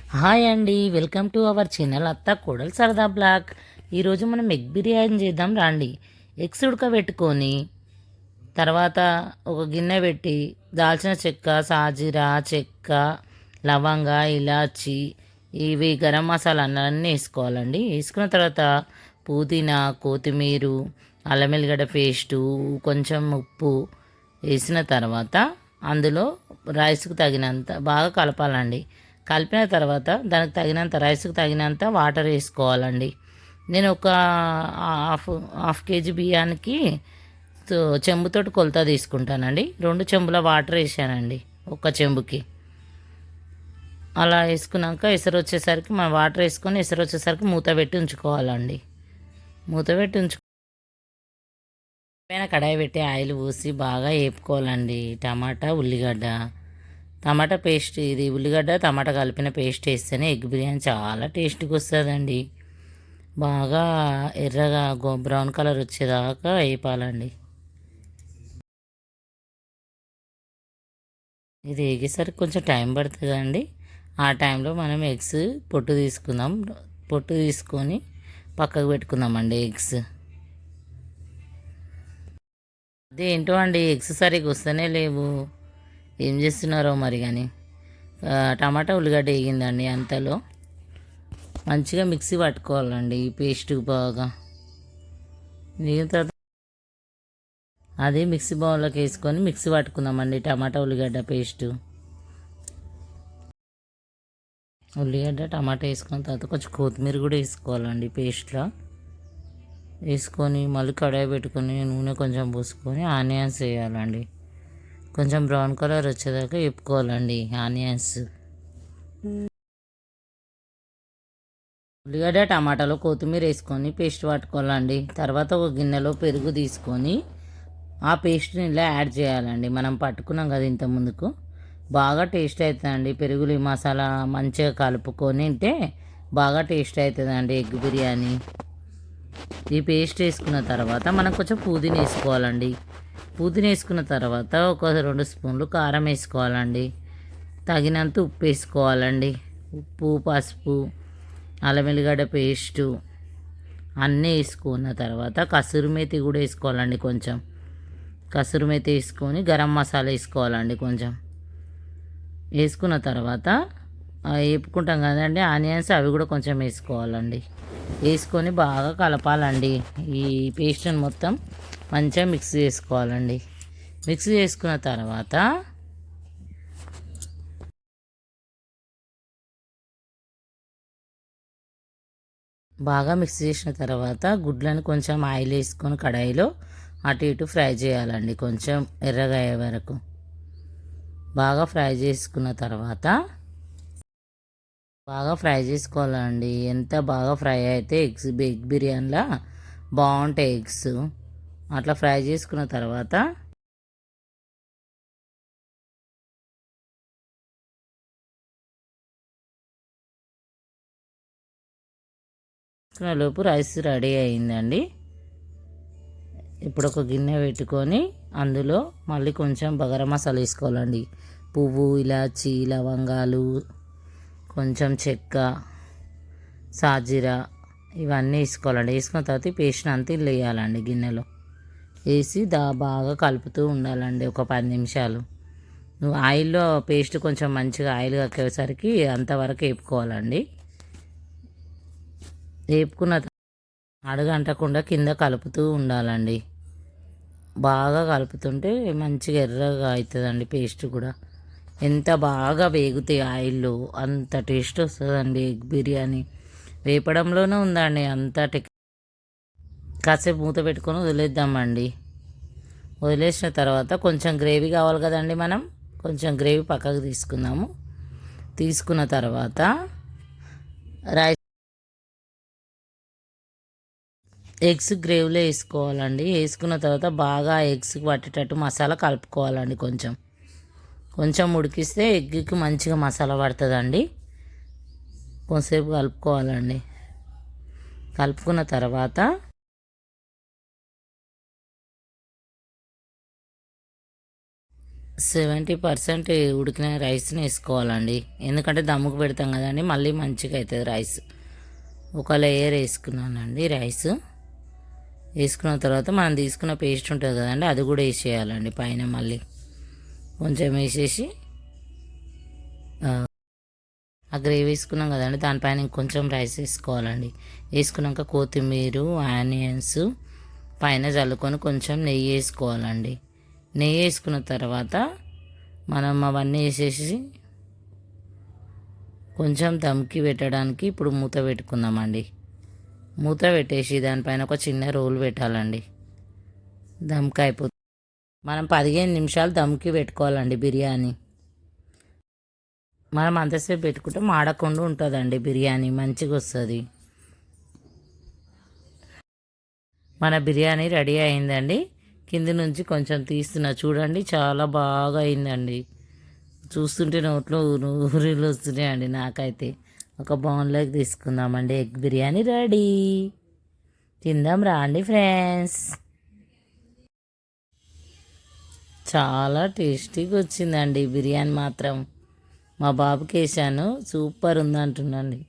Hi అండి, welcome to our channel అత్త కోడలు సరదా బ్లాగ్. ఈరోజు మనం ఎగ్ బిర్యానీ చేద్దాం రండి. ఎగ్స్ ఉడకబెట్టుకొని తర్వాత ఒక గిన్నె పెట్టి దాల్చిన చెక్క, సాజీరా, చెక్క, లవంగ, ఇలాచి, ఇవి గరం మసాలా అన్నీ వేసుకోవాలండి. వేసుకున్న తర్వాత పుదీనా, కొత్తిమీర, అల్లం ఎల్లిగడ్డ పేస్టు, కొంచెం ఉప్పు వేసిన తర్వాత అందులో రైస్కి తగినంత బాగా కలపాలండి. కలిపిన తర్వాత దానికి తగినంత రైస్కి తగినంత వాటర్ వేసుకోవాలండి. నేను ఒక హాఫ్ హాఫ్ కేజీ బియ్యానికి చెంబుతోటి కొలత తీసుకుంటానండి. 2 చెంబుల వాటర్ వేసానండి ఒక చెంబుకి. అలా వేసుకున్నాక ఎసరు వచ్చేసరికి మనం వాటర్ వేసుకొని ఎసరు వచ్చేసరికి మూత పెట్టి ఉంచుకోవాలండి. మూత పెట్టి పైన కడాయి పెట్టి ఆయిల్ పోసి బాగా వేపుకోవాలండి. టమాటా పేస్ట్, ఇది ఉల్లిగడ్డ టమాటా కలిపిన పేస్ట్ వేస్తేనే ఎగ్ బిర్యానీ చాలా టేస్ట్గా వస్తుందండి. బాగా ఎర్రగా బ్రౌన్ కలర్ వచ్చేదాకా వేపాలండి. ఇది వేగేసరికి కొంచెం టైం పడుతుంది కదండి. ఆ టైంలో మనం ఎగ్స్ పొట్టు తీసుకొని పక్కకు పెట్టుకుందామండి. ఎగ్స్ అదేంటో అండి, ఎగ్స్ సరిగ్గా వస్తూనే లేవు, ఏం చేస్తున్నారో మరి. కానీ టమాటా ఉల్లిగడ్డ వేగిందండి. అంతలో మంచిగా మిక్సీ పట్టుకోవాలండి ఈ పేస్ట్ బాగా. దీని తర్వాత అది మిక్సీ బౌల్లోకి వేసుకొని మిక్సీ పట్టుకుందామండి టమాటా ఉల్లిగడ్డ పేస్టు. ఉల్లిగడ్డ టమాటా వేసుకున్న తర్వాత కొంచెం కొత్తిమీర కూడా వేసుకోవాలండి పేస్ట్లో. వేసుకొని మళ్ళీ కడాయి పెట్టుకొని నూనె కొంచెం పోసుకొని ఆనియన్స్ వేయాలండి. కొంచెం బ్రౌన్ కలర్ వచ్చేదాకా వేపుకోవాలండి ఆనియన్స్. ఉల్లిగడ్డ టమాటాలో కొత్తిమీర వేసుకొని పేస్ట్ పట్టుకోవాలండి. తర్వాత ఒక గిన్నెలో పెరుగు తీసుకొని ఆ పేస్ట్ని ఇలా యాడ్ చేయాలండి. మనం పట్టుకున్నాం కదా ఇంత ముందుకు, బాగా టేస్ట్ అవుతుందండి. పెరుగులు మసాలా మంచిగా కలుపుకొని తింటే బాగా టేస్ట్ అవుతుందండి ఎగ్ బిర్యానీ. ఈ పేస్ట్ వేసుకున్న తర్వాత మనం కొంచెం పుదీనా వేసుకోవాలండి. పుదీనా వేసుకున్న తర్వాత ఒక 2 స్పూన్లు కారం వేసుకోవాలండి. తగినంత ఉప్పు వేసుకోవాలండి. ఉప్పు, పసుపు, అల్లం ఎల్లిగడ్డ పేస్టు అన్నీ వేసుకున్న తర్వాత కసూరి మేతి కూడా వేసుకోవాలండి. కొంచెం కసూరి మేతి వేసుకొని గరం మసాలా వేసుకోవాలండి. కొంచెం వేసుకున్న తర్వాత వేపుకుంటాం కదండి ఆనియన్స్, అవి కూడా కొంచెం వేసుకోవాలండి. వేసుకొని బాగా కలపాలండి. ఈ పేస్ట్ని మొత్తం మంచిగా మిక్స్ చేసుకోవాలండి. మిక్స్ చేసుకున్న తర్వాత బాగా మిక్స్ చేసిన తర్వాత గుడ్లను కొంచెం ఆయిల్ వేసుకొని కడాయిలో అటు ఇటు ఫ్రై చేయాలండి. కొంచెం ఎర్రగా అయ్యే వరకు బాగా ఫ్రై చేసుకున్న తర్వాత బాగా ఫ్రై చేసుకోవాలండి. ఎంత బాగా ఫ్రై అయితే ఎగ్ బిర్యానీలా బాగుంటాయి ఎగ్స్. అట్లా ఫ్రై చేసుకున్న తర్వాత లోపు రైస్ రెడీ అయిందండి. ఇప్పుడు ఒక గిన్నె పెట్టుకొని అందులో మళ్ళీ కొంచెం బగారా మసాలా వేసుకోవాలండి. పువ్వు, ఇలాచి, లవంగాలు, కొంచెం చెక్క, సాజీరా ఇవన్నీ వేసుకోవాలండి. వేసుకున్న తర్వాత ఈ పేస్ట్ని అంతా ఇల్లు వేయాలండి. గిన్నెలో వేసి బాగా కలుపుతూ ఉండాలండి ఒక 10 నిమిషాలు. ఆయిల్లో పేస్ట్ కొంచెం మంచిగా ఆయిల్ కక్కేసరికి అంతవరకు వేపుకోవాలండి. వేపుకున్న అడుగంటకుండా కింద కలుపుతూ ఉండాలండి. బాగా కలుపుతుంటే మంచిగా ఎర్రగా అవుతుందండి. పేస్ట్ కూడా ఎంత బాగా వేగుతాయి ఆయిల్లో అంత టేస్ట్ వస్తుందండి ఎగ్ బిర్యానీ. వేపడంలోనే ఉందండి అంత కాసేపు మూత పెట్టుకొని వదిలేద్దామండి. వదిలేసిన తర్వాత కొంచెం గ్రేవీ కావాలి కదండి, మనం కొంచెం గ్రేవీ పక్కకు తీసుకుందాము. తీసుకున్న తర్వాత రైస్ ఎగ్స్ గ్రేవీలో వేసుకోవాలండి. వేసుకున్న తర్వాత బాగా ఎగ్స్కి పట్టేటట్టు మసాలా కలుపుకోవాలండి. కొంచెం కొంచెం ఉడికిస్తే ఎగ్కి మంచిగా మసాలా పడుతుందండి. కొంతసేపు కలుపుకోవాలండి. కలుపుకున్న తర్వాత 70% ఉడికిన రైస్ని వేసుకోవాలండి. ఎందుకంటే దమ్ముకు పెడతాం కదండి, మళ్ళీ మంచిగా అవుతుంది రైస్. ఒక లేయర్ వేసుకున్నానండి రైస్. వేసుకున్న తర్వాత మనం తీసుకున్న పేస్ట్ ఉంటుంది కదండి, అది కూడా వేసేయాలండి పైన. మళ్ళీ కొంచెం వేసేసి ఆ గ్రేవీ వేసుకున్నాం కదండి, దానిపైన ఇంకొంచెం రైస్ వేసుకోవాలండి. వేసుకున్నాక కొత్తిమీర, ఆనియన్స్ పైన చల్లుకొని కొంచెం నెయ్యి వేసుకోవాలండి. నెయ్యి వేసుకున్న తర్వాత మనం అవన్నీ వేసేసి కొంచెం దమ్కి పెట్టడానికి ఇప్పుడు మూత పెట్టుకుందామండి. మూత పెట్టేసి దానిపైన ఒక చిన్న రోల్ పెట్టాలండి. దమ్కి అయిపోతుంది. మనం 15 నిమిషాలు దమ్కి పెట్టుకోవాలండి బిర్యానీ. మనం అంతసేపు పెట్టుకుంటే మాడకుండా ఉంటుందండి బిర్యానీ, మంచిగా వస్తుంది. మన బిర్యానీ రెడీ అయిందండి. కింది నుంచి కొంచెం తీస్తున్నా చూడండి, చాలా బాగా అయిందండి. చూస్తుంటే నోట్లో ఊరిలు వస్తున్నాయండి నాకైతే. ఒక బౌన్లోకి తీసుకుందామండి. Egg biryani ready. తిందాం రండి ఫ్రెండ్స్. చాలా టేస్టీగా వచ్చిందండి బిర్యానీ మాత్రం. మా బాబుకి వేసాను, సూపర్ ఉందంటున్నాండి.